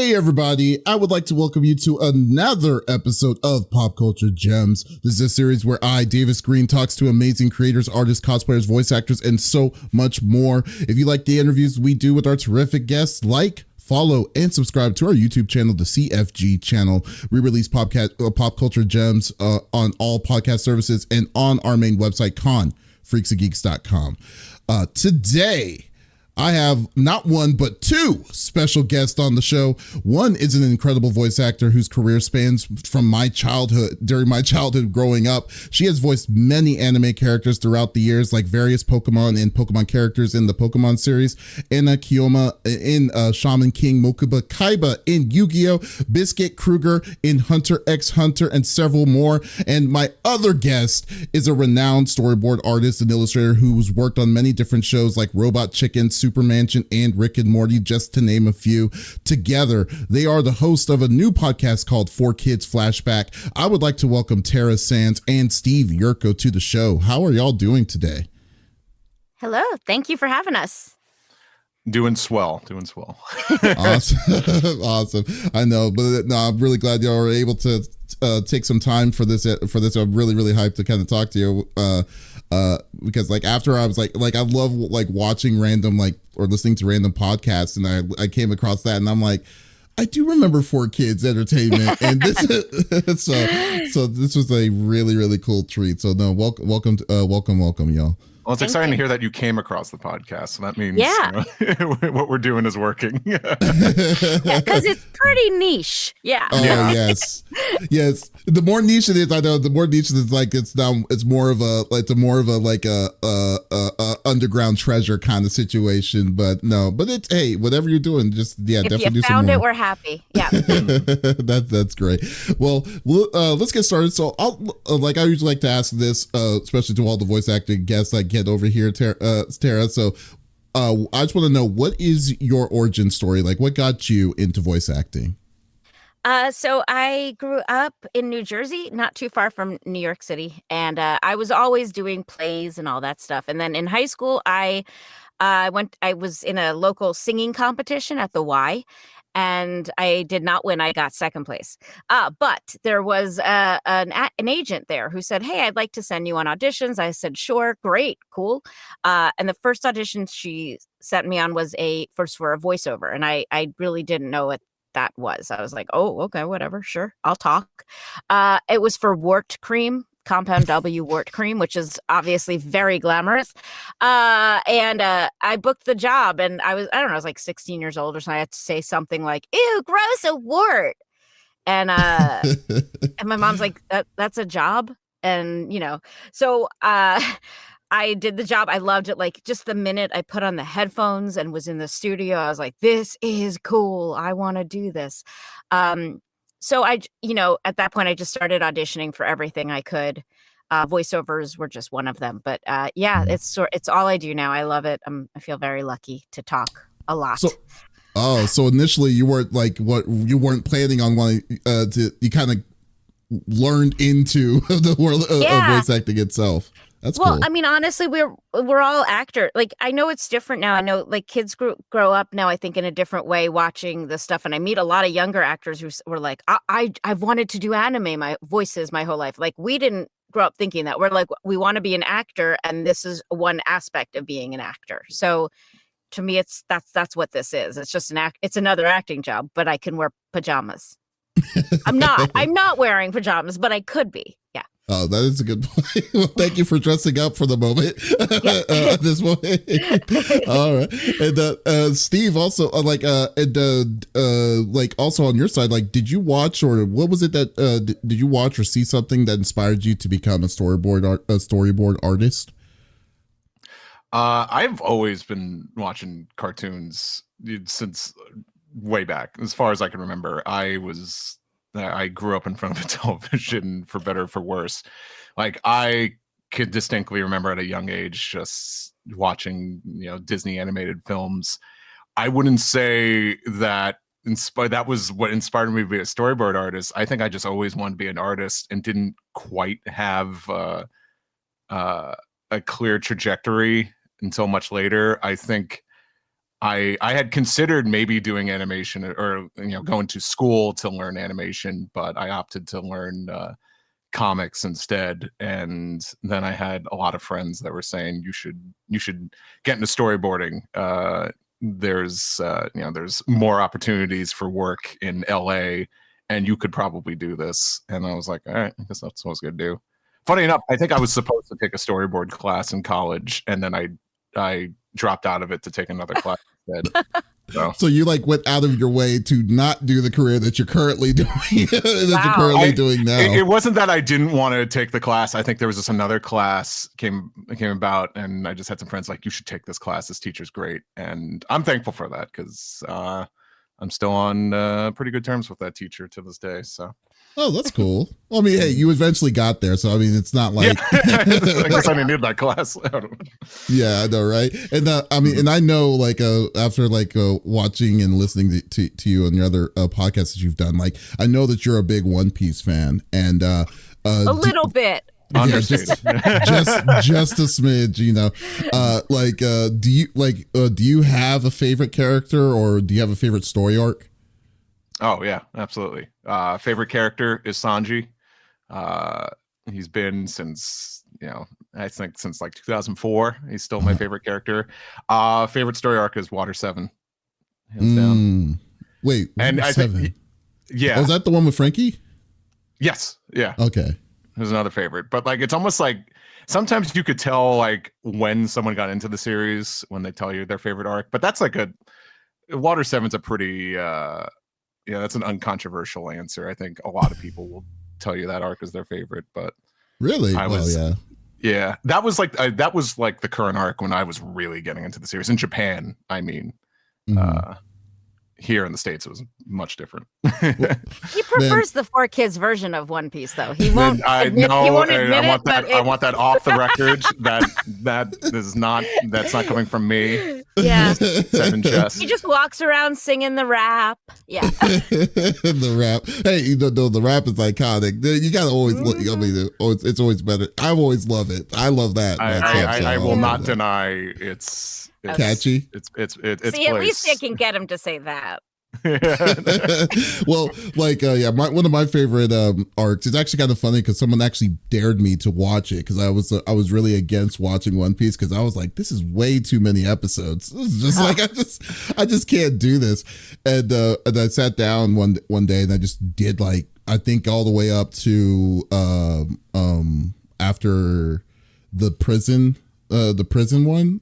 Hey everybody, I would like to welcome you to another episode of Pop Culture Gems. This is a series where I, Davis Green, talks to amazing creators, artists, cosplayers, voice actors, and so much more. If you like the interviews we do with our terrific guests, like, follow, and subscribe to our YouTube channel, the CFG channel. We release Pop Culture Gems on all podcast services and on our main website, confreaksandgeeks.com. Today, I have not one, but two special guests on the show. One is an incredible voice actor whose career spans from my childhood, during my childhood growing up. She has voiced many anime characters throughout the years, like various Pokemon and Pokemon characters in the Pokemon series, Anna Kiyoma in Shaman King, Mokuba Kaiba in Yu-Gi-Oh!, Biscuit Kruger in Hunter x Hunter, and several more. And my other guest is a renowned storyboard artist and illustrator who's worked on many different shows like Robot Chicken, Super Mansion, and Rick and Morty, just to name a few. Together, they are the host of a new podcast called 4Kids Flashback. I would like to welcome Tara Sands and Steve Yurko to the show. How are y'all doing today? Hello. Thank you for having us. Doing swell. Awesome. Awesome. I know, but no, I'm really glad y'all were able to take some time for this. I'm really hyped to kind of talk to you. Because like after I was like I love like watching random or listening to random podcasts, and I came across that, and I'm like, I do remember 4Kids Entertainment, and this so this was a really cool treat. So no, welcome y'all. Well, it's exciting to hear that you came across the podcast. So that means what we're doing is working. Yeah, because it's pretty niche. Yeah. Oh yes. The more niche it is, I know. The more niche it is, like it's more of a underground treasure kind of situation. But it's hey, whatever you're doing, just definitely do some more. If you found it, we're happy. Yeah. That's great. Well, let's get started. So I usually like to ask this, especially to all the voice acting guests I get over here, Tara. So I just want to know, what is your origin story? Like, what got you into voice acting? So I grew up in New Jersey, not too far from New York City, and I was always doing plays and all that stuff. And then in high school, I was in a local singing competition at the Y, and I did not win. I got second place. But there was an agent there who said, "Hey, I'd like to send you on auditions." I said, "Sure, great, cool." And the first audition she sent me on was for a voiceover, and I really didn't know what that was. I was like, "Oh, okay, whatever, sure, I'll talk." It was for Wart Cream. Compound W Wart Cream, which is obviously very glamorous. And I booked the job, and I was like 16 years old or something. I had to say something like, "Ew, gross, a wart." And and my mom's like, that's a job. And, so I did the job. I loved it. Like just the minute I put on the headphones and was in the studio, I was like, this is cool. I want to do this. So at that point I just started auditioning for everything I could. Voiceovers were just one of them, but it's all I do now. I love it. I feel very lucky to talk a lot. So initially you weren't planning on wanting you kind of learned into the world of voice acting itself. That's cool. I mean, honestly, we're all actors. Like, I know it's different now. I know, like, kids grow up now, I think, in a different way watching this stuff. And I meet a lot of younger actors who were like, I've wanted to do anime, my voices my whole life. Like, we didn't grow up thinking that. We're like, we want to be an actor, and this is one aspect of being an actor. So to me, that's what this is. It's just it's another acting job, but I can wear pajamas. I'm not wearing pajamas, but I could be. Yeah. Oh, that is a good point. Well, thank you for dressing up for the moment. At this moment. All right. And Steve, also also on your side, like, did you watch, or what was it that did you watch or see something that inspired you to become a storyboard artist? I've always been watching cartoons since way back, as far as I can remember. I grew up in front of a television, for better or for worse. Like, I could distinctly remember at a young age just watching, Disney animated films. I wouldn't say that that was what inspired me to be a storyboard artist. I think I just always wanted to be an artist and didn't quite have a clear trajectory until much later. I think I had considered maybe doing animation or going to school to learn animation, but I opted to learn comics instead. And then I had a lot of friends that were saying you should get into storyboarding. There's more opportunities for work in LA, and you could probably do this. And I was like, all right, I guess that's what I was gonna do. Funny enough, I think I was supposed to take a storyboard class in college, and then I dropped out of it to take another class instead. So you like went out of your way to not do the career that you're currently doing doing now. It wasn't that I didn't want to take the class. I think there was just another class came about, and I just had some friends like, you should take this class. This teacher's great, and I'm thankful for that because I'm still on pretty good terms with that teacher to this day. So. Oh, that's cool. Well, I mean, hey, you eventually got there, so I mean, it's not like I guess I didn't need that class. Yeah, I know, right? And I mean, and I know, like, after like watching and listening to you and your other podcasts that you've done, like, I know that you're a big One Piece fan, and a little bit. Yeah, just a smidge, you know. Do you have a favorite character, or do you have a favorite story arc? Oh yeah, absolutely. Favorite character is Sanji. He's been since, I think since like 2004. He's still my favorite character. Favorite story arc is Water 7. Hands down. Wait, and Water 7? Yeah. Was that the one with Frankie? Yes. Yeah. Okay. There's another favorite, but like, it's almost like sometimes you could tell like when someone got into the series when they tell you their favorite arc, but that's like Water 7's a pretty, that's an uncontroversial answer. I think a lot of people will tell you that arc is their favorite, but really, yeah, that was like the current arc when I was really getting into the series in Japan. I mean, here in the States, it was much different. He prefers the 4Kids version of One Piece, though. He won't. I want that off the record. That's not coming from me. Yeah. Seven Chest. He just walks around singing the rap. Yeah. The rap. Hey, the rap is iconic. You gotta always look. I mean, it's always better. I always love it. I love that. I will not deny it's catchy. It's See, at least I can get him to say that. Well, like one of my favorite arcs. It's actually kind of funny because someone actually dared me to watch it because I was really against watching One Piece because I was like, this is way too many episodes. This is just like I just can't do this. And I sat down one day and I just did like I think all the way up to after the prison one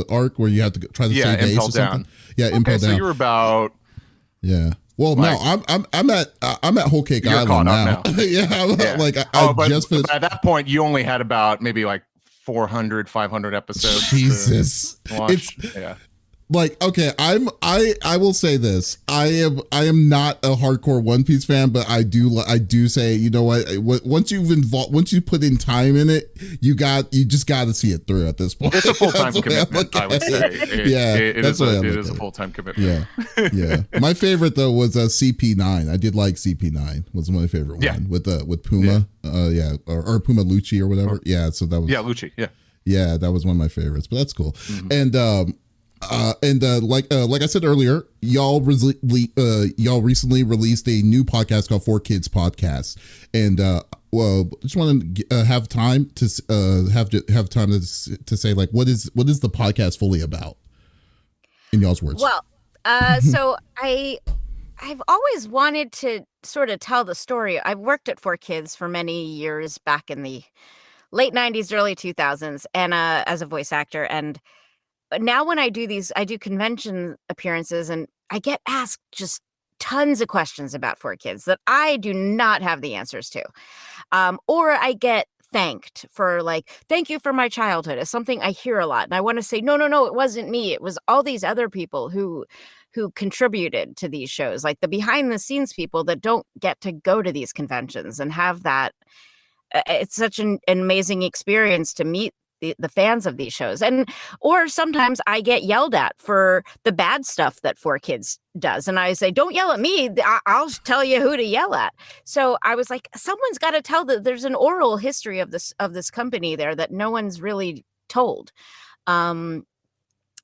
arc where you have to try to save Ace or something. Yeah, Impel Down. So you're about. Yeah. Well, like, no, I'm at Whole Cake Island now. Yeah. Like I just finished. At that point, you only had about maybe like 400, 500 episodes. Jesus, yeah. Like, okay, I will say this. I am not a hardcore One Piece fan, but I do say, you know what, once you put in time in it, you just got to see it through at this point. It's a full-time commitment, I would say. It is a full-time commitment. Yeah. My favorite though was CP9. I did like CP9. Was my favorite one with Puma. Or Puma Lucci or whatever. So that was Lucci. Yeah, that was one of my favorites. But that's cool. Mm-hmm. Like I said earlier, y'all recently released a new podcast called 4Kids Podcast, and just want to have time to say like what is the podcast fully about in y'all's words. Well, so I've always wanted to sort of tell the story. I've worked at 4Kids for many years back in the late 90s, early 2000s, and as a voice actor. But now when I do convention appearances and I get asked just tons of questions about 4Kids that I do not have the answers to. Or I get thanked for like, thank you for my childhood is something I hear a lot. And I want to say, no, it wasn't me. It was all these other people who contributed to these shows, like the behind the scenes people that don't get to go to these conventions and have that. It's such an amazing experience to meet the fans of these shows. Or sometimes I get yelled at for the bad stuff that 4Kids does. And I say, don't yell at me. I'll tell you who to yell at. So I was like, someone's got to tell that there's an oral history of this company there that no one's really told.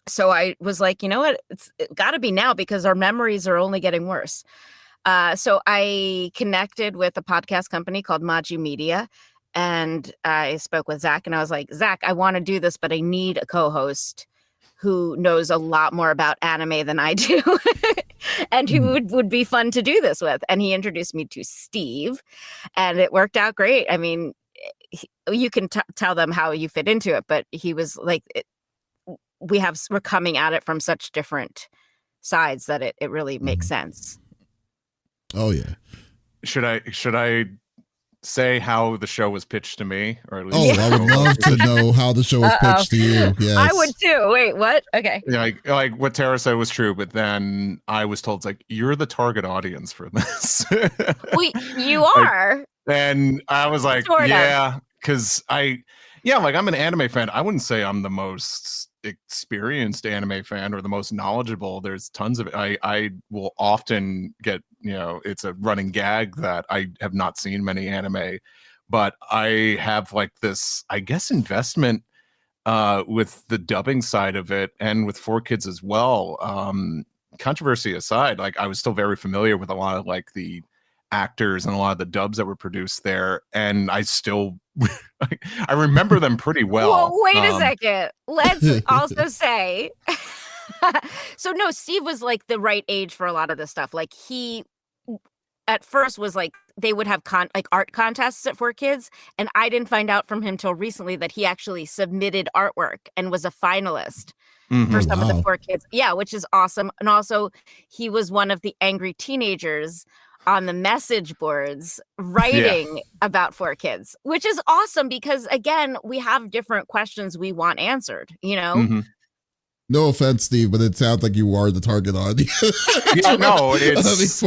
So I was like, you know what? It's got to be now because our memories are only getting worse. So I connected with a podcast company called Maji Media, and I spoke with Zach, and I was like, Zach, I want to do this, but I need a co-host who knows a lot more about anime than I do and who would be fun to do this with. And he introduced me to Steve, and it worked out great. I mean, you can tell them how you fit into it, but he was like, we're coming at it from such different sides that it really makes sense. Oh yeah. Should I say how the show was pitched to me, or at least? Oh, I would love to know how the show was pitched to you. Yes, I would too. Wait, what? Okay. Yeah, like what Tara said was true, but then I was told, it's like, you're the target audience for this. Well, you are. And I was like, Sort of. yeah, because like I'm an anime fan. I wouldn't say I'm the most experienced anime fan or the most knowledgeable. There's tons of it. I will often get, it's a running gag that I have not seen many anime, but I have like this, I guess, investment with the dubbing side of it and with 4Kids as well. Controversy aside, like I was still very familiar with a lot of like the actors and a lot of the dubs that were produced there, and I still I remember them pretty well. Well, wait a second. Let's also say so no, Steve was like the right age for a lot of this stuff. Like he at first was like they would have like art contests at 4Kids, and I didn't find out from him till recently that he actually submitted artwork and was a finalist for some of the 4Kids. Yeah, which is awesome. And also he was one of the angry teenagers on the message boards writing about 4Kids, which is awesome because again, we have different questions we want answered, No offense, Steve, but it sounds like you are the target audience. Yeah, no, it's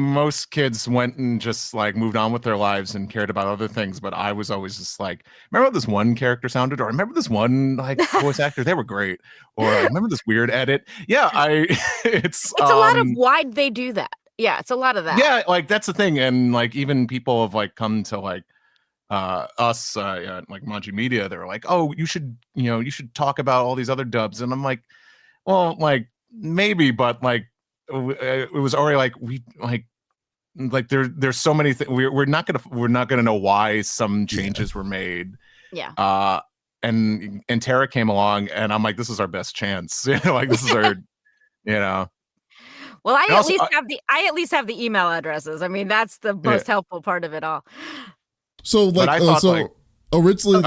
most kids went and just like moved on with their lives and cared about other things. But I was always just like, remember how this one character sounded, or remember this one like voice actor? They were great. Or remember this weird edit? Yeah, it's a lot of why'd they do that? Yeah, it's a lot of that. Yeah, like that's the thing, and like even people have like come to like us like Maji Media, they were like, oh, you should talk about all these other dubs, and I'm like, well, like maybe, but like it was already like we like there's so many things we're not gonna know why some changes were made. And Tara came along, and I'm like, this is our best chance. Like this is our well, I at least have the email addresses. I mean, that's the most helpful part of it all. So like, originally,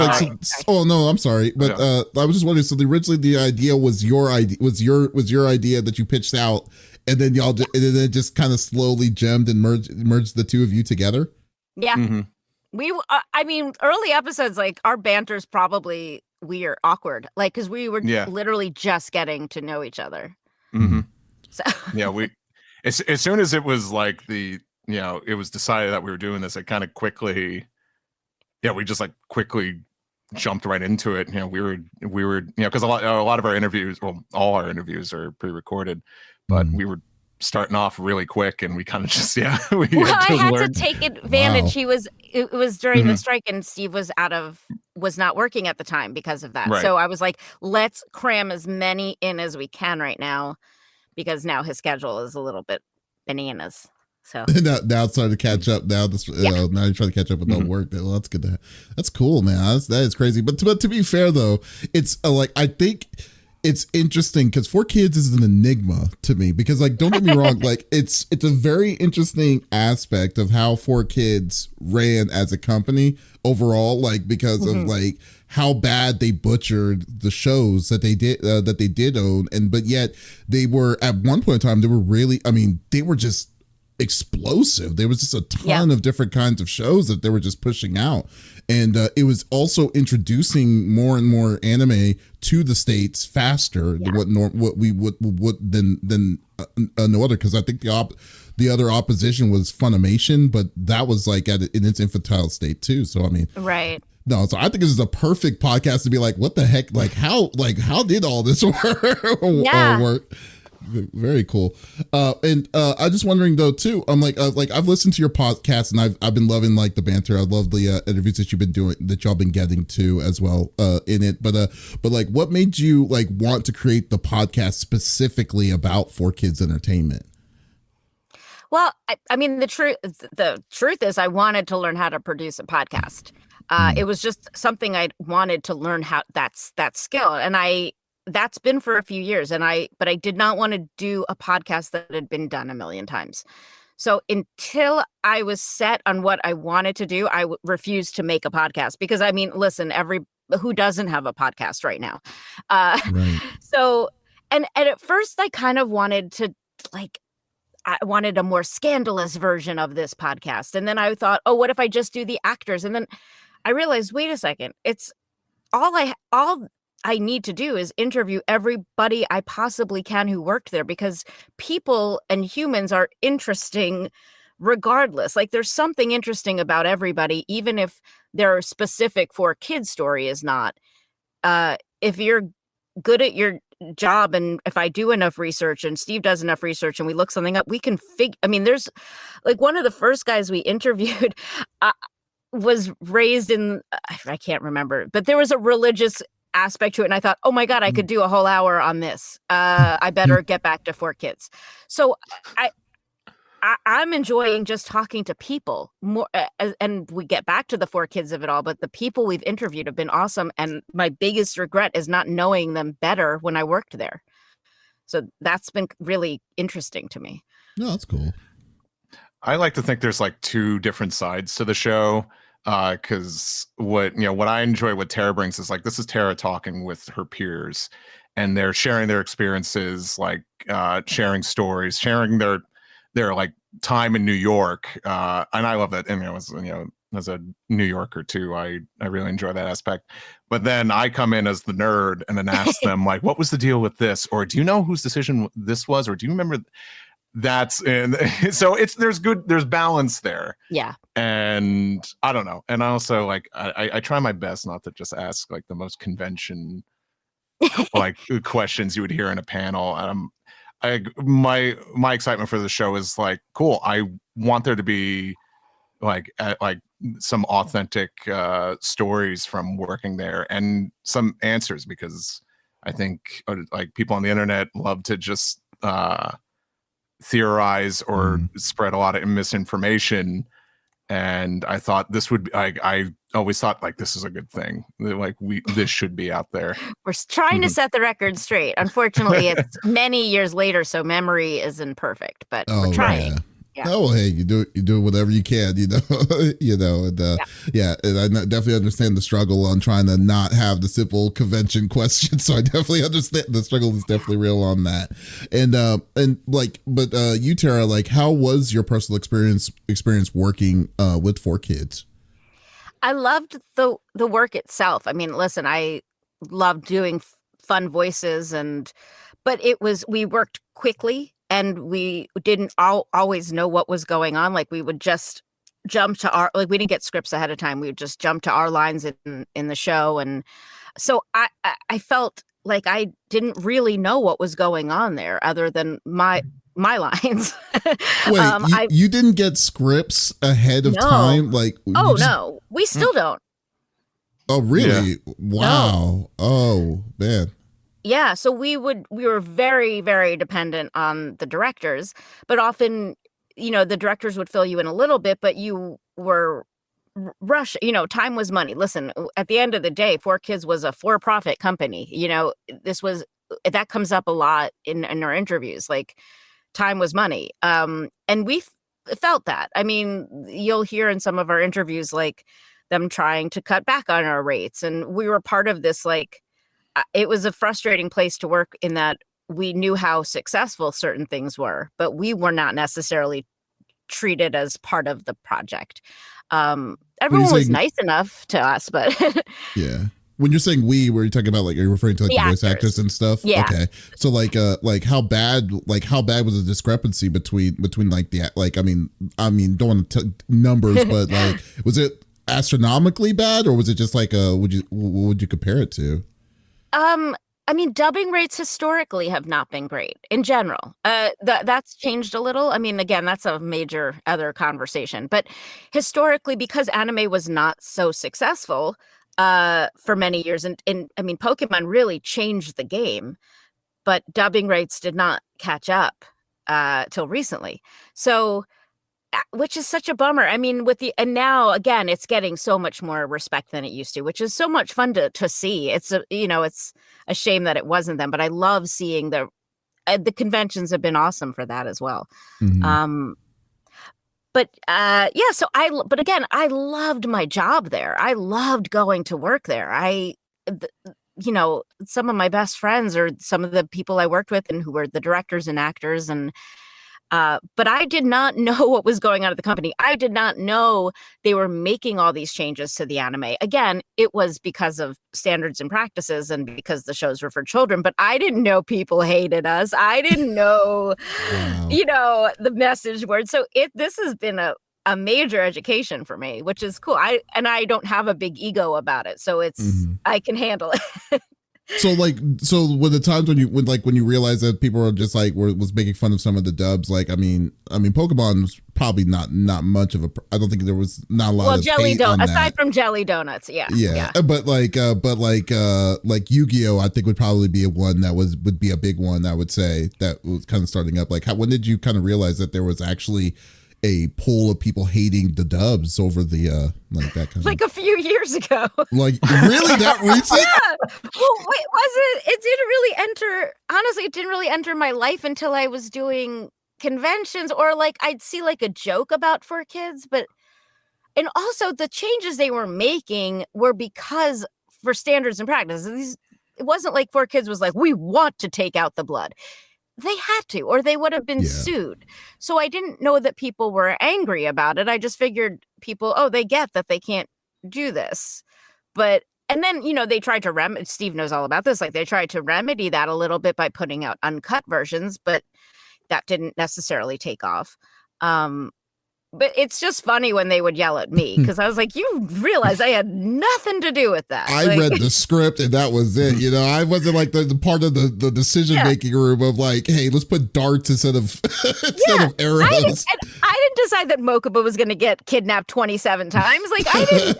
oh no, I'm sorry, but I was just wondering. So originally, the idea was your idea, was your idea that you pitched out, and then and then it just kind of slowly gemmed and merged the two of you together. Yeah, we. I mean, early episodes, like our banter's probably weird, awkward, like because we were literally just getting to know each other. So we as soon as it was like it was decided that we were doing this, it kind of quickly. Yeah, we just like quickly jumped right into it. We were because a lot of our interviews, well, all our interviews are pre-recorded, but we were starting off really quick, and we kind of just I had to take advantage. Wow. It was during the strike, and Steve was not working at the time because of that. Right. So I was like, let's cram as many in as we can right now, because now his schedule is a little bit bananas. So now it's starting to catch up. Now now you're trying to catch up with no work. Well, that's good. That's cool, man. That is crazy. But to be fair though, it's like I think it's interesting because 4Kids is an enigma to me, because like don't get me wrong, like it's a very interesting aspect of how 4Kids ran as a company overall, like because of like how bad they butchered the shows that they did own, but yet they were at one point in time they were just explosive. There was just a ton of different kinds of shows that they were just pushing out, and it was also introducing more and more anime to the States faster than what we would than no other, because I think the other opposition was Funimation, but that was like in its infantile state too. So I mean, right. No, so I think this is a perfect podcast to be like, what the heck? Like how did all this work? Very cool. And I'm just wondering though too. I'm like I've listened to your podcast and I've been loving like the banter. I love the interviews that you've been doing, that y'all been getting to as well in it. But like, what made you like want to create the podcast specifically about 4Kids Entertainment? Well, I mean, the truth is I wanted to learn how to produce a podcast. It was just something I wanted to learn how that skill. And that's been for a few years. But I did not want to do a podcast that had been done a million times. So until I was set on what I wanted to do, I refused to make a podcast because, I mean, listen, who doesn't have a podcast right now? Right. So, and at first I kind of wanted to I wanted a more scandalous version of this podcast. And then I thought, oh, what if I just do the actors? And then I realized, wait a second, it's all I need to do is interview everybody I possibly can who worked there, because people and humans are interesting regardless. Like, there's something interesting about everybody, even if their specific 4Kids story is not. If you're good at your job, and if I do enough research and Steve does enough research and we look something up, we can I mean, there's like one of the first guys we interviewed was raised in, I can't remember, but there was a religious aspect to it. And I thought, oh my God, I could do a whole hour on this. I better get back to 4Kids. So I'm enjoying just talking to people more, and we get back to the 4Kids of it all, but the people we've interviewed have been awesome. And my biggest regret is not knowing them better when I worked there. So that's been really interesting to me. No, that's cool. I like to think there's like two different sides to the show. Because what I enjoy what Tara brings is like, this is Tara talking with her peers and they're sharing their experiences, like sharing stories, sharing their like time in New York. And I love that. And as a New Yorker too, I really enjoy that aspect. But then I come in as the nerd and then ask them like, what was the deal with this? Or do you know whose decision this was? Or do you remember and so there's balance there. Yeah. And I don't know. And I also like, I try my best not to just ask like the most convention like questions you would hear in a panel. My excitement for the show is like, cool. I want there to be like some authentic stories from working there and some answers, because I think like people on the internet love to just theorize or spread a lot of misinformation. And I thought this would be, I always thought like, this is a good thing. Like this should be out there. We're trying to set the record straight. Unfortunately, it's many years later, so memory isn't perfect, but we're trying. Yeah. Oh, well, hey, you do whatever you can, and and I definitely understand the struggle on trying to not have the simple convention question. So I definitely understand the struggle is definitely real on that. But you, Tara, like, how was your personal experience working with 4Kids? I loved the work itself. I mean, listen, I loved doing fun voices, but we worked quickly. And we didn't always know what was going on. Like, we would just jump to we didn't get scripts ahead of time. We would just jump to our lines in the show. And so I felt like I didn't really know what was going on there other than my lines. Wait, you didn't get scripts ahead of time? Like, no, we still don't. Oh, really? Yeah. Wow. No. Oh, man. Yeah, so we were very, very dependent on the directors, but often, the directors would fill you in a little bit, but you were rushed. Time was money. Listen, at the end of the day, 4Kids was a for-profit company. That comes up a lot in our interviews. Like, time was money, and we felt that. I mean, you'll hear in some of our interviews like them trying to cut back on our rates, and we were part of this like. It was a frustrating place to work in that we knew how successful certain things were, but we were not necessarily treated as part of the project. Everyone was nice enough to us, but yeah. When you're saying we, were you talking about like, are you referring to like the voice actors and stuff? Yeah. Okay. So like how bad was the discrepancy between like the, like, I mean, don't want to numbers, but like, was it astronomically bad, or was it just like, what would you compare it to? I mean, dubbing rates historically have not been great in general. That's changed a little. I mean, again, that's a major other conversation. But historically, because anime was not so successful for many years, and I mean, Pokemon really changed the game, but dubbing rates did not catch up till recently. So, which is such a bummer. I mean, and now again, it's getting so much more respect than it used to, which is so much fun to see. It's it's a shame that it wasn't then, but I love seeing the conventions have been awesome for that as well. Mm-hmm. But again, I loved my job there. I loved going to work there. Some of my best friends are some of the people I worked with and who were the directors and actors, and but I did not know what was going on at the company. I did not know they were making all these changes to the anime. Again, it was because of standards and practices and because the shows were for children, but I didn't know people hated us. I didn't know, Wow. the message board. So this has been a major education for me, which is cool. I don't have a big ego about it. So Mm-hmm. I can handle it. So with the times when you realize that people were just like was making fun of some of the dubs, like I mean Pokemon was probably not much of a. I don't think there was not a lot of jelly hate on aside that. from jelly donuts, yeah. But like Yu-Gi-Oh, I think would probably be one that would be a big one. I would say that was kind of starting up. Like, when did you kind of realize that there was actually a pool of people hating the dubs over the like that kind like a few years ago? Like, really, that recent? Yeah. Well, wait, was it? It didn't really enter. Honestly, it didn't really enter my life until I was doing conventions, or like I'd see like a joke about 4Kids, and also the changes they were making were because for standards and practices. It wasn't like 4Kids was like, we want to take out the blood. They had to, or they would have been sued. So I didn't know that people were angry about it. I just figured people, they get that they can't do this. And then, they tried to Steve knows all about this. Like, they tried to remedy that a little bit by putting out uncut versions, but that didn't necessarily take off. But it's just funny when they would yell at me, because I was like, you realize I had nothing to do with that. I read the script and that was it. I wasn't like the part of the decision-making room of like, hey, let's put darts instead of arrows. I didn't decide that Mokuba was going to get kidnapped 27 times. Like, I didn't.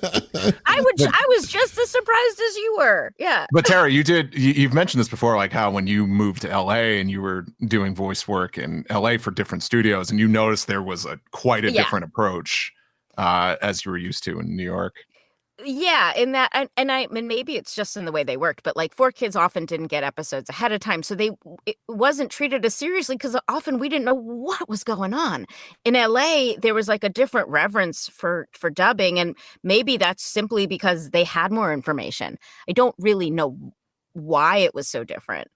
I was just as surprised as you were. Yeah. But Tara, you've mentioned this before, like how when you moved to LA and you were doing voice work in LA for different studios, and you noticed there was quite a different approach as you were used to in New York. Yeah, in that, and maybe it's just in the way they worked, but like 4Kids often didn't get episodes ahead of time, so it wasn't treated as seriously because often we didn't know what was going on. In LA, there was like a different reverence for dubbing, and maybe that's simply because they had more information. I don't really know why it was so different.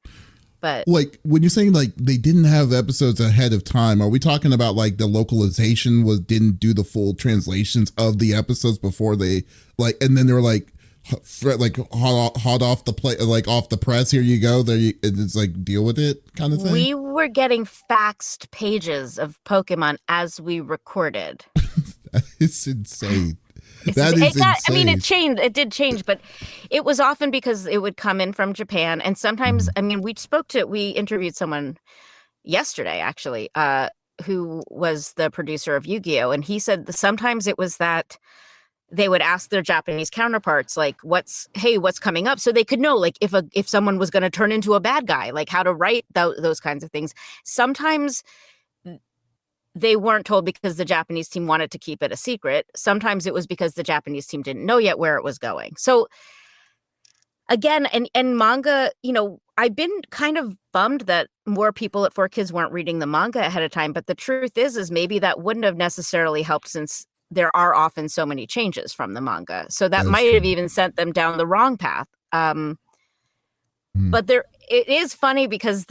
But like, when you're saying like they didn't have the episodes ahead of time, are we talking about like the localization didn't do the full translations of the episodes before they and then they were like hot off the plate, like off the press, here you go, it's like, deal with it kind of thing? We were getting faxed pages of Pokemon as we recorded. It's insane. That is insane. I mean, it changed. It did change, but it was often because it would come in from Japan. And sometimes, I mean, we interviewed someone yesterday, actually, who was the producer of Yu-Gi-Oh! And he said that sometimes it was that they would ask their Japanese counterparts, like, what's coming up? So they could know, like, if someone was going to turn into a bad guy, like how to write those kinds of things. Sometimes they weren't told because the Japanese team wanted to keep it a secret. Sometimes it was because the Japanese team didn't know yet where it was going. So again, and manga, I've been kind of bummed that more people at 4Kids weren't reading the manga ahead of time. But the truth is maybe that wouldn't have necessarily helped, since there are often so many changes from the manga. So that might have even sent them down the wrong path. But it is funny because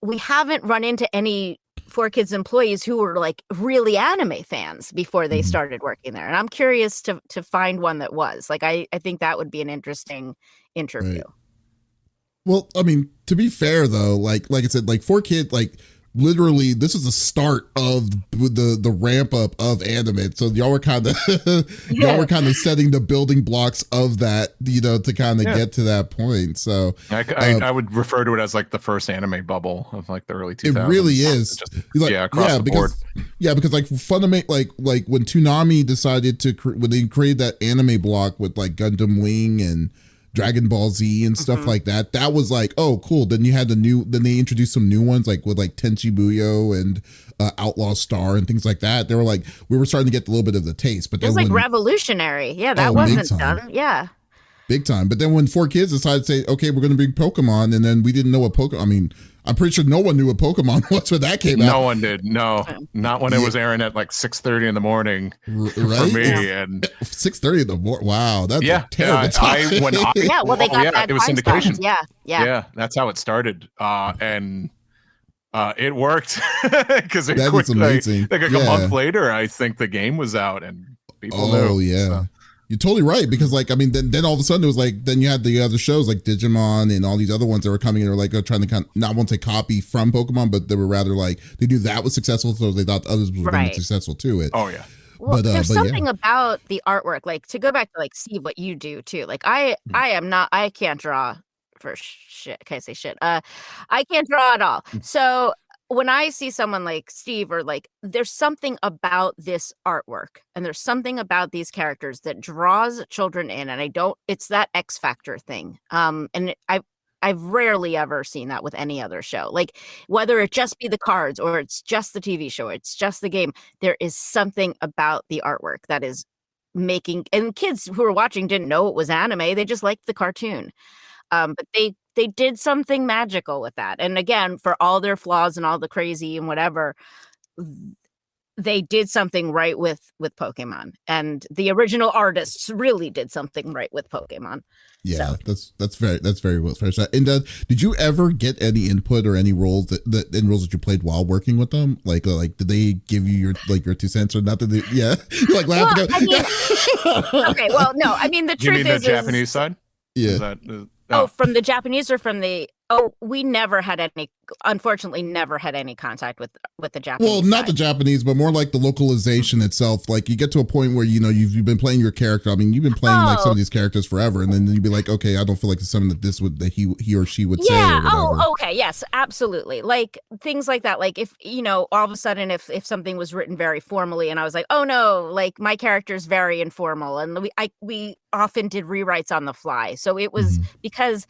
we haven't run into any 4Kids employees who were like really anime fans before they started working there. And I'm curious to find one that was. Like, I think that would be an interesting interview. Right. Well, I mean, to be fair though, like I said, like 4Kids, like literally this was the start of the ramp up of anime. So y'all were kind of y'all were kind of setting the building blocks of that, to kind of get to that point. So I would refer to it as like the first anime bubble of like the early 2000s. It really is. Across the board. Because like fundamental, like when Toonami decided when they created that anime block with Gundam Wing and Dragon Ball Z and stuff like that. That was like, oh, cool. Then then they introduced some new ones with Tenchi Muyo and Outlaw Star and things like that. They were we were starting to get a little bit of the taste. But it was revolutionary. Yeah, that wasn't done. Yeah. Big time. But then when 4Kids decided to say, okay, we're going to bring Pokemon, and then we didn't know what I'm pretty sure no one knew what Pokemon was when that came out. No one did. No, not when it was airing at 6:30 in the morning for me. And 6:30 in the morning. Wow, that's a terrible time. They got that. It was syndication. Yeah. That's how it started. And it worked because it quickly, amazing. a month later, I think the game was out and people knew. Oh yeah. So. You're totally right, because then all of a sudden it was then you had the other shows like Digimon and all these other ones that were coming in, or trying to not want to copy from Pokemon, but they were rather they knew that was successful, so they thought others were going to be successful to it. Oh yeah. Well, there's something about the artwork, to go back to Steve, what you do too. I can't draw for shit. Can I say shit? I can't draw at all. So when I see someone like Steve, or there's something about this artwork and there's something about these characters that draws children in, and it's that X factor thing. And I've rarely ever seen that with any other show. Whether it just be the cards or it's just the TV show, it's just the game, there is something about the artwork that is making, and kids who were watching didn't know it was anime. They just liked the cartoon. But they did something magical with that. And again, for all their flaws and all the crazy and whatever, they did something right with Pokemon. And the original artists really did something right with Pokemon. Yeah, so. that's very well said. And did you ever get any input or any roles that you played while working with them? Like did they give you your 2 cents or nothing? Yeah, you're laughing. Okay, well, no, I mean the truth is the Japanese side. Yeah. From the Japanese or from the? We unfortunately never had any contact with the Japanese. Well, not the Japanese, but more the localization itself. You get to a point where you've been playing your character. I mean, you've been playing some of these characters forever, and then you'd be like, okay, I don't feel like it's something that he or she would say. Yeah. Oh, okay. Yes, absolutely. Things like that. If all of a sudden, if something was written very formally, and I was like, oh no, my character's very informal, and we often did rewrites on the fly. So it was because.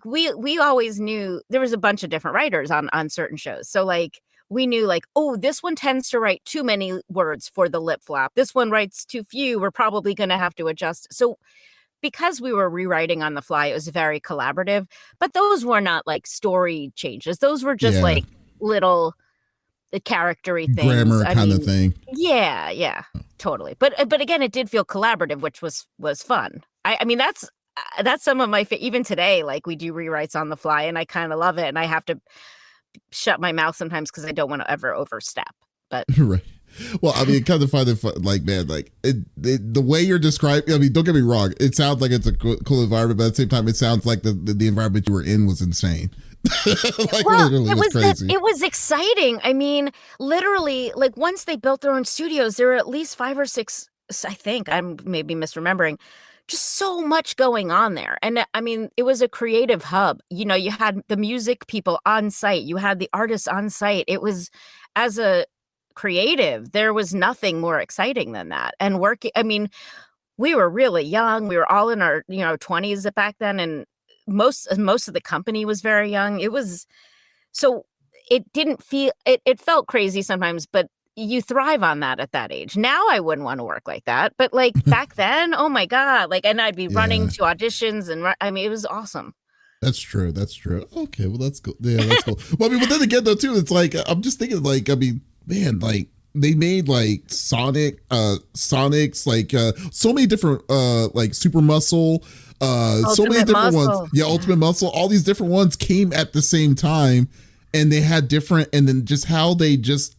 We always knew there was a bunch of different writers on certain shows. So we knew oh, this one tends to write too many words for the lip flap. This one writes too few. We're probably going to have to adjust. So because we were rewriting on the fly, it was very collaborative, but those were not story changes. Those were just little charactery things. Grammar kind of thing. Yeah, totally. But again, it did feel collaborative, which was fun. I mean, that's some of my even today, we do rewrites on the fly, and I kind of love it, and I have to shut my mouth sometimes because I don't want to ever overstep. But right. Well, I mean, kind of find it fun, the way you're describing. I mean, don't get me wrong. It sounds like it's a cool environment, but at the same time, it sounds like the environment you were in was insane. Literally, it was crazy. It was exciting. I mean, literally, once they built their own studios, there were at least 5 or 6. I think I'm maybe misremembering. Just so much going on there. And I mean, it was a creative hub. You had the music people on site, you had the artists on site. It was, as a creative, there was nothing more exciting than that. And I mean, we were really young. We were all in our 20s back then, and most of the company was very young. It was, so it didn't feel, it felt crazy sometimes, but you thrive on that at that age. Now I wouldn't want to work like that, but back then, oh my God, and I'd be running to auditions, and I mean, it was awesome. That's true. Okay, well, that's cool. Yeah, that's cool. Well, I mean, but then again, though, too, it's I'm just thinking, I mean, man, they made Sonics, so many different, Super Muscle, so many different ones. Yeah, Ultimate Muscle. All these different ones came at the same time, and they had different, and then just how they just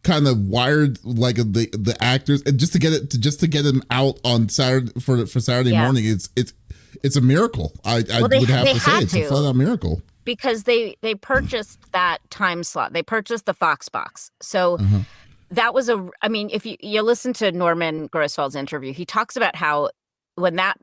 kind of wired the actors, and just to get them out on Saturday for Saturday morning, it's a miracle. I would have to say it's a flat out miracle. because they purchased that time slot. They purchased the Fox box. So that was I mean, if you listen to Norman Grossfeld's interview, he talks about how when that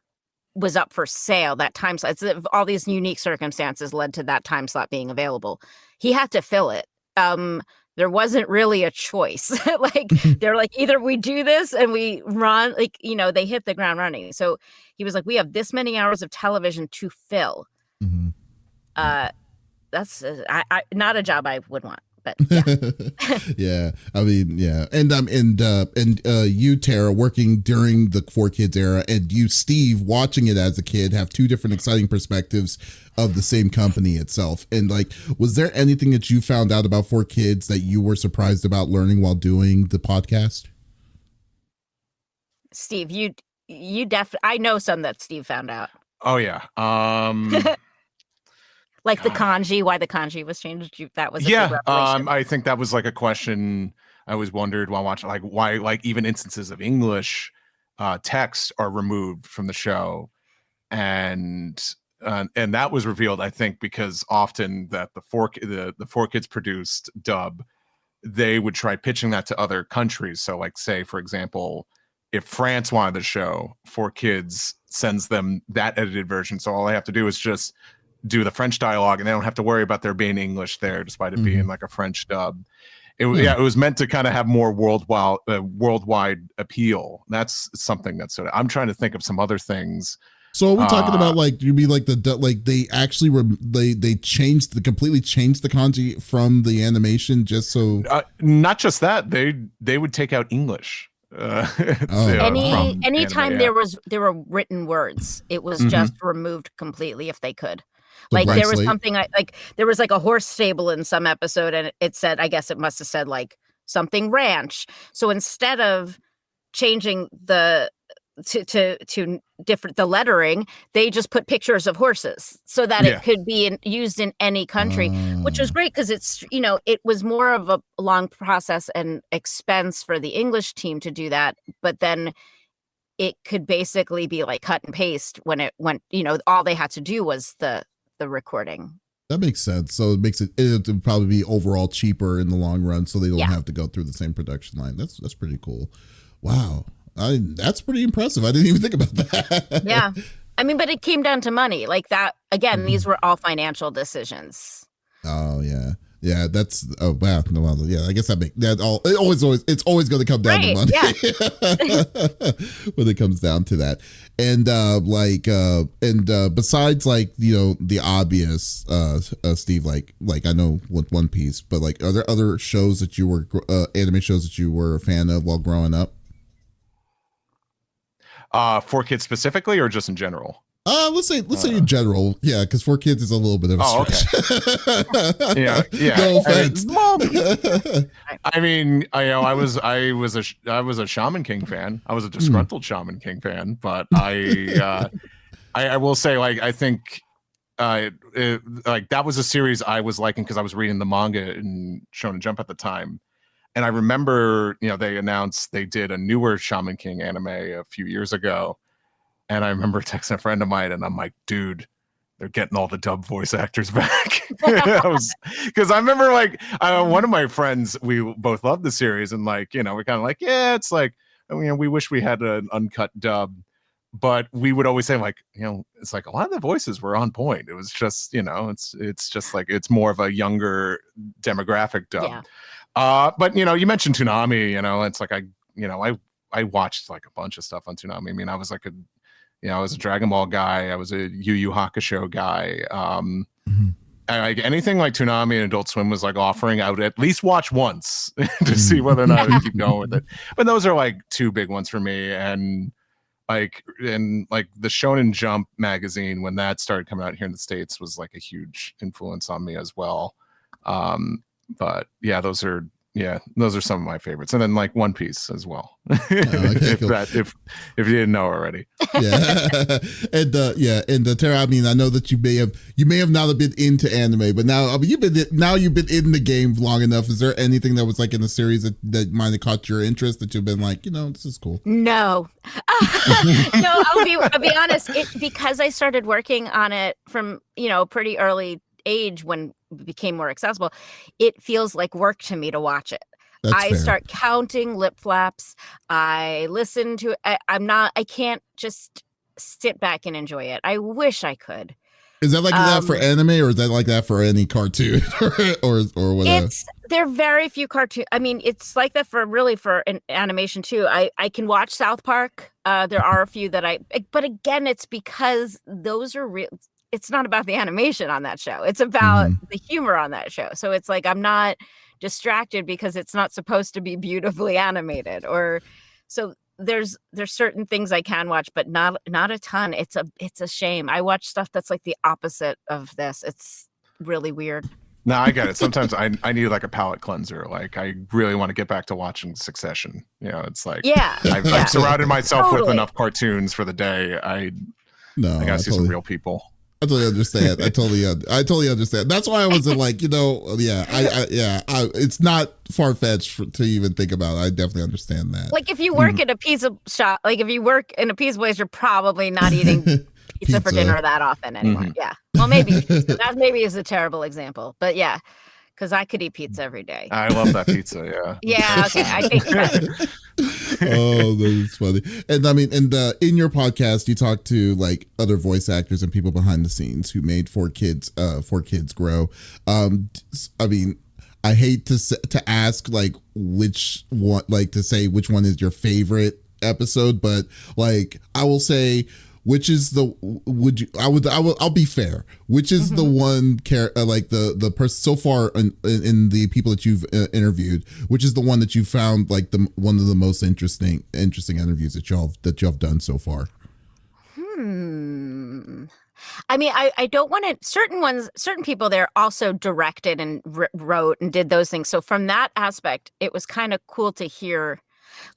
was up for sale, that time slot, all these unique circumstances led to that time slot being available. He had to fill it. There wasn't really a choice. Like they're like, either we do this and we run, like, you know, they hit the ground running. So he was like, we have this many hours of television to fill. That's not a job I would want. But yeah. Yeah, I mean, yeah, and you, Tara, working during the 4Kids era, and you, Steve, watching it as a kid, have two different exciting perspectives of the same company itself. And like, was there anything that you found out about 4Kids that you were surprised about learning while doing the podcast? Steve, you definitely, I know some that Steve found out. Oh yeah. Like the kanji, why the kanji was changed. That was a yeah. big revelation. I think that was like a question I always wondered while watching, like why, like even instances of English text are removed from the show, and that was revealed, I think, because often that the 4Kids produced dub, they would try pitching that to other countries. So, like, say for example, if France wanted the show, 4Kids sends them that edited version. So all they have to do is just do the French dialogue, and they don't have to worry about there being English there, despite it being like a French dub. It was meant to kind of have more worldwide appeal. That's something that's sort of, I'm trying to think of some other things. So are we talking about like, you mean like they actually they completely changed the kanji from the animation just so? Not just that, they would take out English. Anytime there were written words, it was just removed completely if they could. Like there was something like there was like a horse stable in some episode, and it said, I guess it must have said like something ranch. So instead of changing the the lettering, they just put pictures of horses so that it could be used in any country, which was great because it's, you know, it was more of a long process and expense for the English team to do that, but then it could basically be like cut and paste when it went, you know, all they had to do was the recording. That makes sense. So it makes it would probably be overall cheaper in the long run, so they don't have to go through the same production line. That's pretty cool. Wow. That's pretty impressive. I didn't even think about that. Yeah. I mean, but it came down to money. Like that, again, these were all financial decisions. Oh, yeah. Yeah, that's wow. No, yeah, I guess it's always going to come down to money. Yeah. When it comes down to that. And besides, like, you know, the obvious Steve, like I know with One Piece, but like, are there other shows that you were anime shows that you were a fan of while growing up? 4Kids specifically, or just in general? Let's say in general, yeah, because 4Kids is a little bit of a stretch. Okay. yeah. No offense. I mean, I was a Shaman King fan. I was a disgruntled Shaman King fan, but I will say, like, I think like that was a series I was liking because I was reading the manga in Shonen Jump at the time. And I remember, you know, they announced they did a newer Shaman King anime a few years ago. And I remember texting a friend of mine, and I'm like, dude, they're getting all the dub voice actors back. Because I remember, like, one of my friends, we both loved the series, and, like, you know, we're kind of like, yeah, it's like, you know, we wish we had an uncut dub. But we would always say, like, you know, it's like a lot of the voices were on point. It was just, you know, it's just like, it's more of a younger demographic dub. Yeah. But, you know, you mentioned Toonami, you know, it's like, I watched like a bunch of stuff on Toonami. I mean, I was like I was a Dragon Ball guy. I was a Yu Yu Hakusho guy. Like anything like Toonami and Adult Swim was like offering, I would at least watch once to see whether or not I would keep going with it. But those are like two big ones for me. And the Shonen Jump magazine, when that started coming out here in the States, was like a huge influence on me as well. But yeah, those are some of my favorites, and then like One Piece as well. If you didn't know already. Yeah, and Tara, I mean, I know that you may have not have been into anime, but now, I mean, you've been in the game long enough. Is there anything that was like in the series that might have caught your interest that you've been like, you know, this is cool? No, no, I'll be honest. Because I started working on it from, you know, pretty early age when it became more accessible, it feels like work to me to watch it. That's I fair. start counting lip flaps. I listen to it. I can't just sit back and enjoy it. I wish I could. Is that like that for anime, or is that like that for any cartoon or whatever? There are very few cartoon. I mean, it's like that for an animation too. I can watch South Park. There are a few that but again, it's because those are real. It's not about the animation on that show. It's about the humor on that show. So it's like I'm not distracted because it's not supposed to be beautifully animated, or so there's certain things I can watch, but not a ton. It's a shame. I watch stuff that's like the opposite of this. It's really weird. No, I get it. Sometimes I need like a palate cleanser. Like I really want to get back to watching Succession. You know, it's like I've surrounded myself with enough cartoons for the day. I gotta see some real people. I totally understand. I totally understand. That's why I wasn't like, it's not far fetched to even think about. I definitely understand that. Like if you work at a pizza shop, like if you work in a pizza place, you're probably not eating pizza for dinner that often anymore. Yeah. Well, maybe that is a terrible example, but yeah, because I could eat pizza every day. I love that pizza. Yeah. Yeah. Okay. I take that. Oh, that's funny. And I mean, in your podcast, you talk to like other voice actors and people behind the scenes who made 4Kids grow. I mean, I hate to ask like which one, like to say which one is your favorite episode, but like I will say, which is I'll be fair. Which is the one like the person so far in the people that you've interviewed, which is the one that you found like one of the most interesting interviews that y'all have done so far? I mean, I don't want to. Certain people there also directed and wrote and did those things. So from that aspect, it was kind of cool to hear,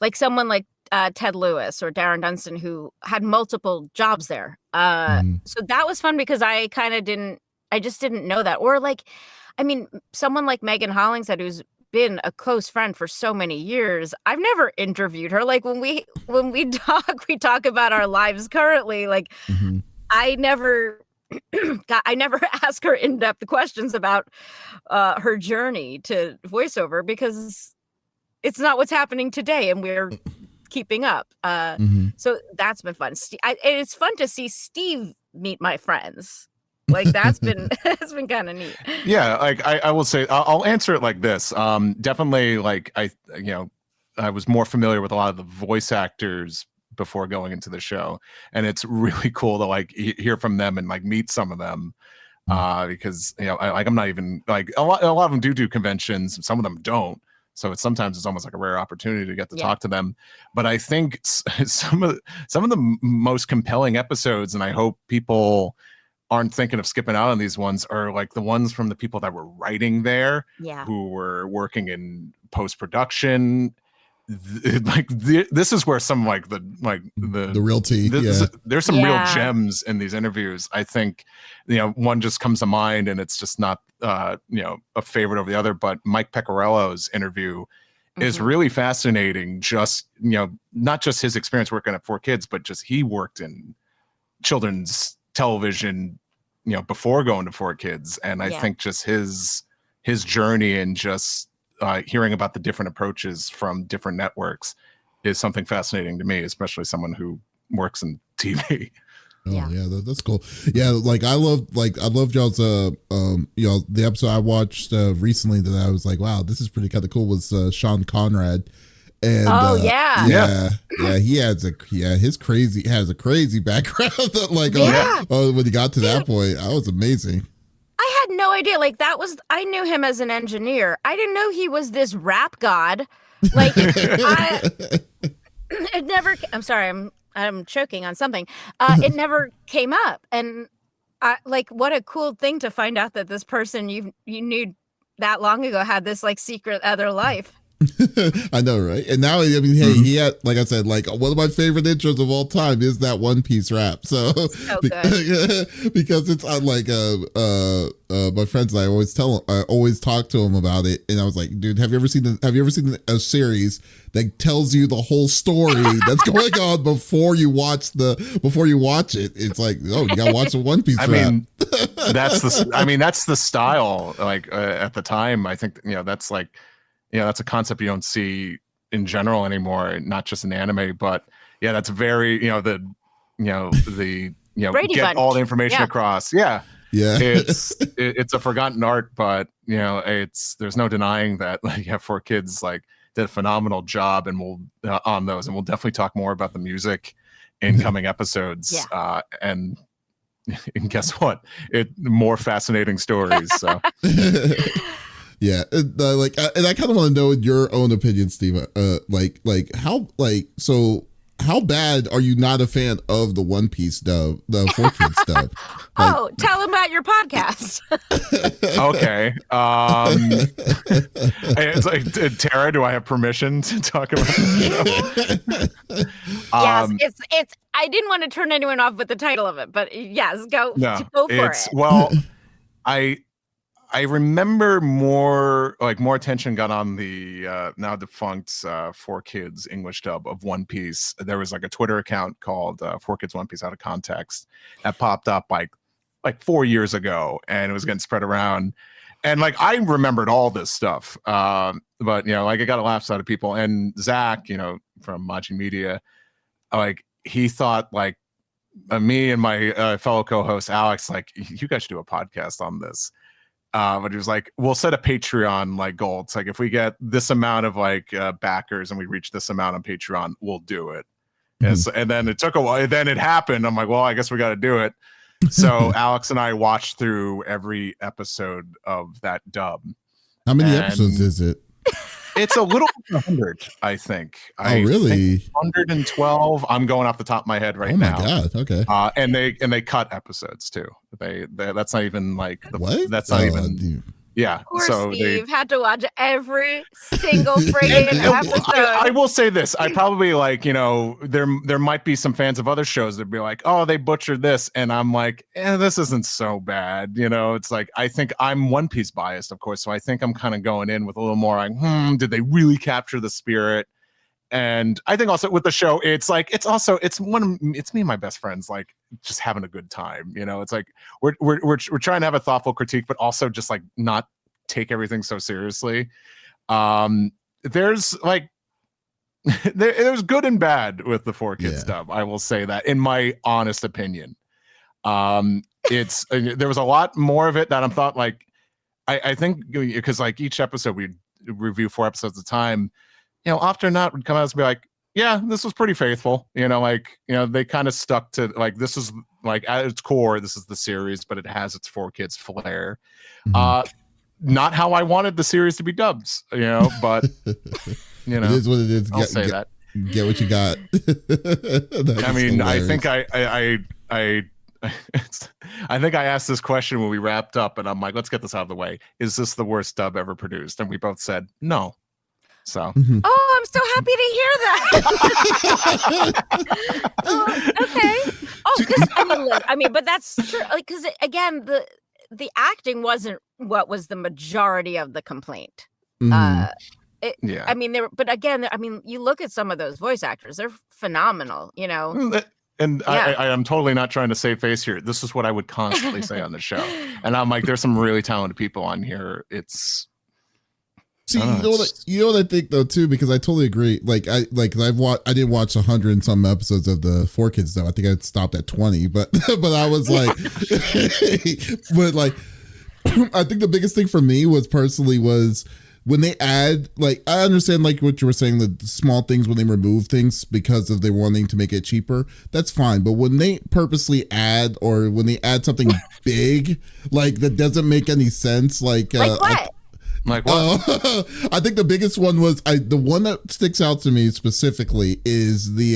like someone like Ted Lewis or Darren Dunstan who had multiple jobs there. So that was fun because I just didn't know that. Or like, I mean, someone like Megan Hollingshead, who's been a close friend for so many years. I've never interviewed her. Like when we talk about our lives currently. Like I never ask her in-depth questions about her journey to voiceover because it's not what's happening today, and we're keeping up. So that's been fun. It's fun to see Steve meet my friends. Like that's been that's been kind of neat. Yeah, like I will say I'll answer it like this. Definitely, like I was more familiar with a lot of the voice actors before going into the show, and it's really cool to like hear from them and like meet some of them. Because I'm not even like a lot of them do conventions, some of them don't. So sometimes it's almost like a rare opportunity to get to talk to them. But I think some of the most compelling episodes, and I hope people aren't thinking of skipping out on these ones, are like the ones from the people that were writing there, who were working in post-production. This is where some the real tea. There's some real gems in these interviews. I think one just comes to mind, and it's just not a favorite over the other. But Mike Pecorello's interview is really fascinating. Just not just his experience working at 4Kids, but just he worked in children's television, before going to 4Kids, and I think just his journey and just hearing about the different approaches from different networks is something fascinating to me, especially someone who works in TV. That's cool. Yeah, like I loved y'all's the episode I watched recently that I was like, wow, this is pretty kind of cool, was Sean Conrad. And he has a crazy background that when he got to that point, I was amazing. I had no idea. Like I knew him as an engineer. I didn't know he was this rap god. Like it never. I'm sorry. I'm choking on something. It never came up, and what a cool thing to find out that this person you knew that long ago had this like secret other life. I know, right? And now, I mean, hey, he had, like I said, like one of my favorite intros of all time is that One Piece rap. So because it's on like my friends and I always talk to him about it, and I was like, dude, have you ever seen a series that tells you the whole story that's going on before you watch it? It's like, oh, you gotta watch the One Piece rap. Mean, that's the style. Like at the time, I think that's like. That's a concept you don't see in general anymore, not just in anime, but yeah, that's very, Brady get Bunch. all the information across. Yeah. Yeah. It's a forgotten art, but there's no denying that like you have 4Kids like did a phenomenal job and we'll on those, and we'll definitely talk more about the music in coming episodes. Yeah. And guess what? More fascinating stories. So yeah, and I kind of want to know your own opinion, Steve. How bad are you not a fan of the One Piece dub, the 4Kids dub? Tell them about your podcast. Okay. It's like, Tara, do I have permission to talk about the show? Yes, it's. I didn't want to turn anyone off with the title of it, but yes, go for it. Well, I remember more attention got on the now defunct 4Kids English dub of One Piece. There was like a Twitter account called 4Kids One Piece Out of Context that popped up like 4 years ago, and it was getting spread around. And like I remembered all this stuff, but like it got a laughs out of people. And Zach, from Maji Media, like he thought like me and my fellow co-host Alex, like you guys should do a podcast on this. But he was like, we'll set a Patreon like goal. It's like if we get this amount of like backers and we reach this amount on Patreon, we'll do it. And then it took a while. Then it happened. I'm like, well, I guess we got to do it. So Alex and I watched through every episode of that dub. How many episodes is it? It's a little over 100, I think. Oh, really? 112. I'm going off the top of my head right now. Oh my god! Okay. And they cut episodes too. They that's not even like what? That's not even. Dude. Yeah. Poor so Steve had to watch every single friggin' episode. I will say this. I probably there might be some fans of other shows that'd be like, oh, they butchered this. And I'm like, this isn't so bad. It's like, I think I'm One Piece biased, of course. So I think I'm kind of going in with a little more like, did they really capture the spirit? And I think also with the show, it's me and my best friends, like just having a good time. It's like we're trying to have a thoughtful critique, but also just like not take everything so seriously. There's like there's good and bad with the 4Kids dub. I will say that in my honest opinion. It's there was a lot more of it that I'm thought like I think because like each episode we review 4 episodes at a time. Often not would come out and be like, yeah, this was pretty faithful. They kind of stuck to like, this is like at its core, this is the series, but it has its 4Kids flair. Not how I wanted the series to be dubbed, but it is what it is. I'll say that. Get what you got. I mean, I think I think I asked this question when we wrapped up, and I'm like, let's get this out of the way. Is this the worst dub ever produced? And we both said no. So. Oh, I'm so happy to hear that. Okay. Oh, because but that's true. Like, because again, the acting wasn't what was the majority of the complaint. I mean, you look at some of those voice actors; they're phenomenal. And I am totally not trying to save face here. This is what I would constantly say on the show, and I'm like, there's some really talented people on here. See, you know what I think though too, because I totally agree. I did watch 100 and some episodes of the 4Kids though. I think I stopped at 20, but I was like, but like, I think the biggest thing for me was when they add, like, I understand like what you were saying, the small things when they remove things because of they wanting to make it cheaper. That's fine, but when they purposely add or when they add something big, like that doesn't make any sense, like what? Like what? I think the biggest one was the one that sticks out to me specifically is they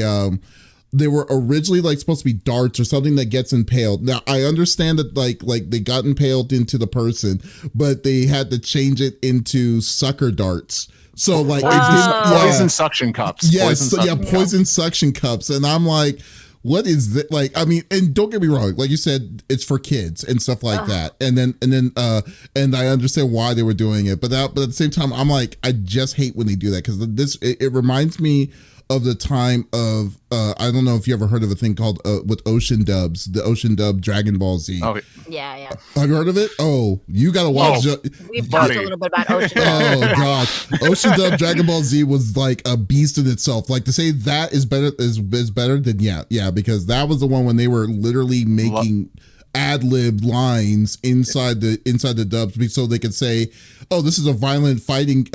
were originally like supposed to be darts or something that gets impaled. Now I understand that like they got impaled into the person, but they had to change it into sucker darts So like, poison suction cups. Yes, poison suction cups, and I'm like, what is that? Like, I mean, and don't get me wrong, like you said, it's for kids and stuff like that. And then I understand why they were doing it, but at the same time, I'm like, I just hate when they do that, because it reminds me of the time of I don't know if you ever heard of a thing called with Ocean Dubs, the Ocean Dub Dragon Ball Z. Oh, yeah. Have you heard of it? Oh, you gotta watch. We've talked a little bit about Ocean Dub. Oh god, Ocean Dub Dragon Ball Z was like a beast in itself. Like, to say that is better is better than yeah, because that was the one when they were literally making ad-lib lines inside the dubs, so they could say, oh, this is a violent fighting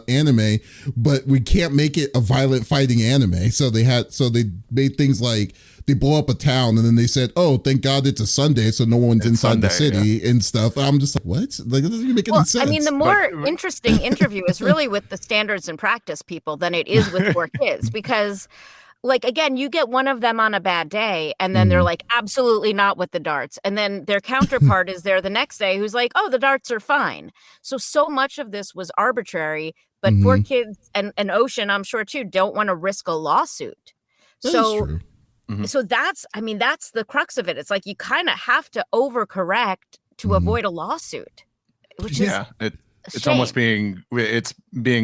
anime, but we can't make it a violent fighting anime. So they made things like they blow up a town, and then they said, oh, thank God it's a Sunday, so no one's inside the city and stuff. I'm just like, what? Like, it doesn't make any sense. I mean, the more interesting interview is really with the standards and practice people than it is with poor kids, because like, again, you get one of them on a bad day, and then they're like, absolutely not with the darts. And then their counterpart is there the next day who's like, oh, the darts are fine. So much of this was arbitrary, but for kids and Ocean, I'm sure too, don't want to risk a lawsuit. That is true. So that's the crux of it. It's like, you kind of have to overcorrect to avoid a lawsuit, which is it's almost being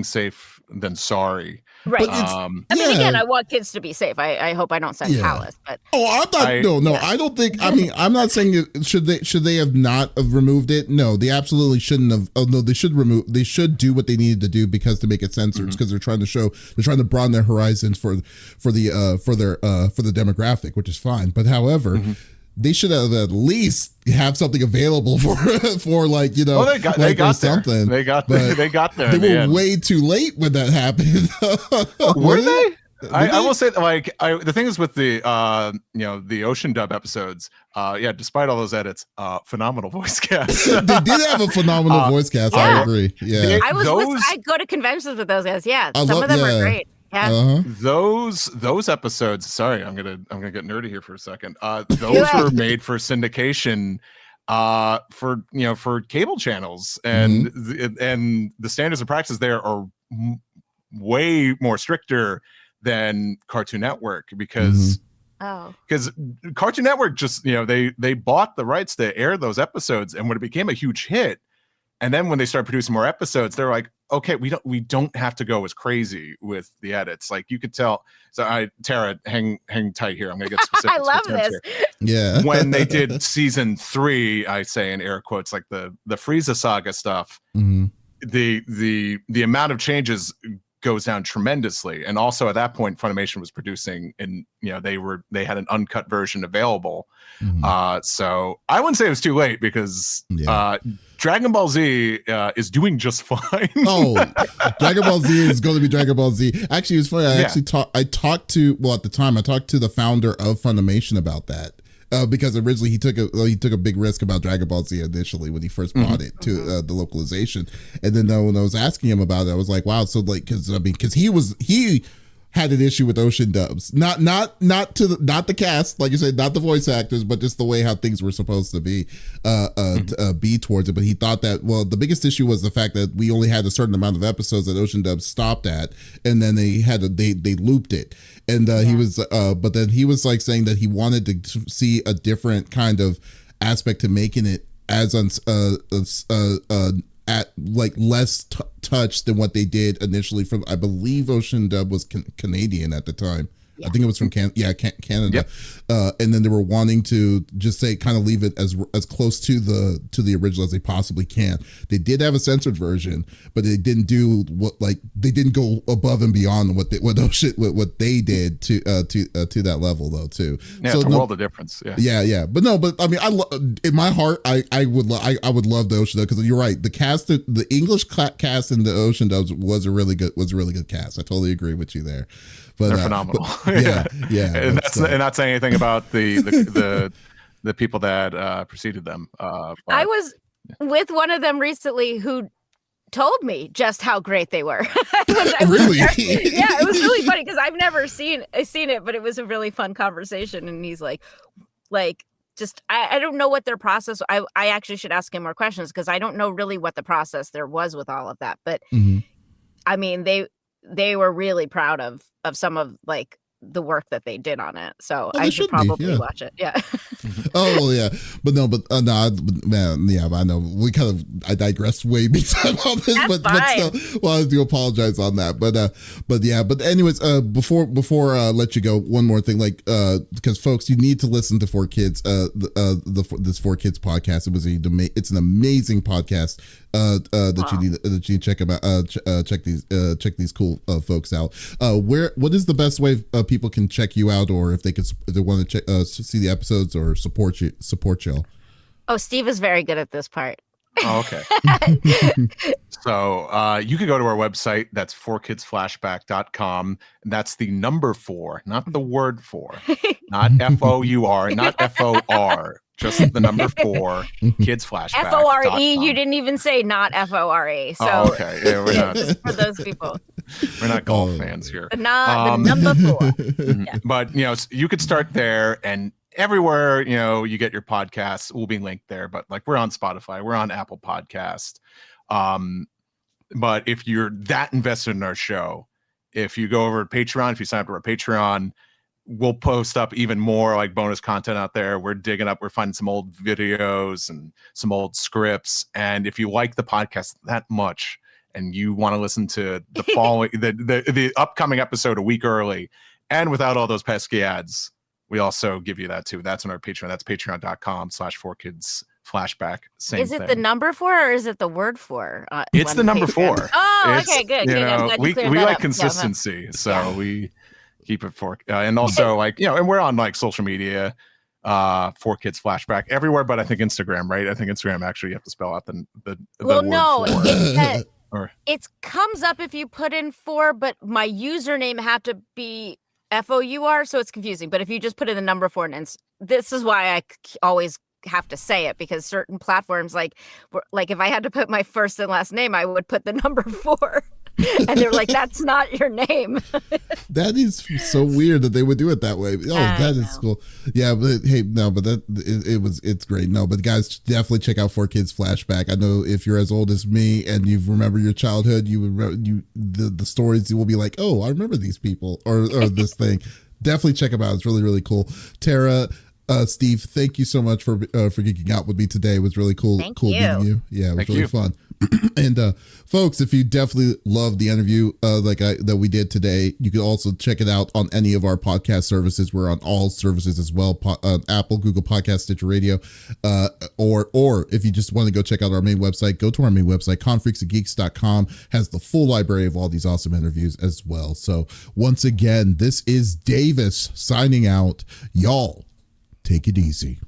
safe than sorry. Right. I mean, again, I want kids to be safe. I hope I don't sound callous, but I'm not. I don't think. I mean, I'm not saying should they have not have removed it. No, they absolutely shouldn't have. Oh no, they should remove. They should do what they needed to do to make it censored, because they're trying to broaden their horizons for the demographic, which is fine. But however. They should have at least have something available for like, you know, they got something. They got there. They were way too late when that happened. Were they? I will say that, like, the thing is with the the Ocean Dub episodes, despite all those edits, phenomenal voice cast. They did have a phenomenal voice cast. I agree. Yeah, I go to conventions with those guys. Yeah, some of them are great. Yeah. Those episodes. Sorry, I'm gonna get nerdy here for a second. Those were made for syndication, for cable channels, and the standards and practices there are way more stricter than Cartoon Network, because Cartoon Network just they bought the rights to air those episodes, and when it became a huge hit. And then when they started producing more episodes, they're like, okay, we don't have to go as crazy with the edits. Like, you could tell. So Tara, hang tight here. I'm gonna get specific. I love this. Here. Yeah. When they did season 3, I say in air quotes, like the Frieza saga stuff, the amount of changes goes down tremendously. And also at that point, Funimation was producing, and they had an uncut version available. So I wouldn't say it was too late, because Dragon Ball Z is doing just fine. Dragon Ball Z is going to be Dragon Ball Z. Actually, it was funny. I talked to the founder of Funimation about that. Because originally he took a big risk about Dragon Ball Z initially when he first brought it to the localization, and then when I was asking him about it, I was like, wow, so like, because he had an issue with Ocean Dubs, not the cast, like you said, not the voice actors, but just the way how things were supposed to be towards it. But he thought that, well, the biggest issue was the fact that we only had a certain amount of episodes that Ocean Dubs stopped at, and then they looped it, and he was but then he was like saying that he wanted to see a different kind of aspect to making it as at like less touch than what they did initially from, I believe Ocean Dub was Canadian at the time. I think it was from Canada. Yep. And then they were wanting to just say, kind of leave it as close to the original as they possibly can. They did have a censored version, but they didn't do they didn't go above and beyond what they did to that level though too. Yeah, so it's a world of difference. Yeah. But I mean, in my heart, I would love the Ocean Dub, because you're right. The English cast in the Ocean Dubs was a really good cast. I totally agree with you there. But they're phenomenal. Yeah. And not saying anything about the people that preceded them. I was with one of them recently who told me just how great they were. Really? Yeah, it was really funny, because I've never seen it, but it was a really fun conversation. And he's like just I don't know what their process. I actually should ask him more questions, because I don't know really what the process there was with all of that. But I mean, they were really proud of some of like the work that they did on it. So I should probably watch it. Yeah. Oh well, yeah, but no, man, yeah, I know I digressed way big time on this, but still, well, I do apologize on that, but anyways, before I let you go, one more thing, like, because folks, you need to listen to 4Kids, this 4Kids podcast. It's an amazing podcast. That you need to check them out. Check these cool folks out. What is the best way people can check you out, or if they want to check see the episodes or support y'all? Oh, Steve is very good at this part. Oh, okay. So you can go to our website. That's 4kidsflashback.com. And that's the number 4, not the word 4, not FOUR, not FOR. Just the number 4, Kids Flashback. FORE, you didn't even say not FORE. So okay. Yeah, we're not for those people. We're not golf fans here. But not the number 4. Yeah. But you could start there, and everywhere you get your podcasts will be linked there. But like, we're on Spotify, we're on Apple Podcast. But if you're that invested in our show, if you go over to Patreon, if you sign up to our Patreon, we'll post up even more like bonus content out there. We're finding some old videos and some old scripts. And if you like the podcast that much and you want to listen to the following, the upcoming episode a week early and without all those pesky ads, we also give you that too. That's on our Patreon. That's patreon.com/4kidsflashback. Is it the number 4 or is it the word 4? It's the number 4. Oh, okay, good. We like consistency. So we keep it for, and also like, and we're on like social media, 4Kids Flashback everywhere, but I think Instagram, right? I think Instagram actually you have to spell out the well, word no, four. It comes up if you put in 4, but my username had to be FOUR, so it's confusing. But if you just put in the number 4, and this is why I always have to say it, because certain platforms, like if I had to put my first and last name, I would put the number 4. And they're like, that's not your name. That is so weird that they would do it that way. Oh, that is cool. Yeah, but hey, no, but it's great. No, but guys, definitely check out 4Kids Flashback. I know if you're as old as me and you remember your childhood, the stories, you will be like, oh, I remember these people or this thing. Definitely check them out. It's really, really cool. Tara, Steve, thank you so much for geeking out with me today. It was really cool. Thank meeting you. Yeah, it was really fun. And folks, if you definitely love the interview that we did today, you can also check it out on any of our podcast services. We're on all services as well: Apple, Google Podcast, Stitcher Radio, or if you just want to go check out our main website, go to our main website. Confreaksandgeeks.com has the full library of all these awesome interviews as well. So once again, this is Davis signing out. Y'all, take it easy.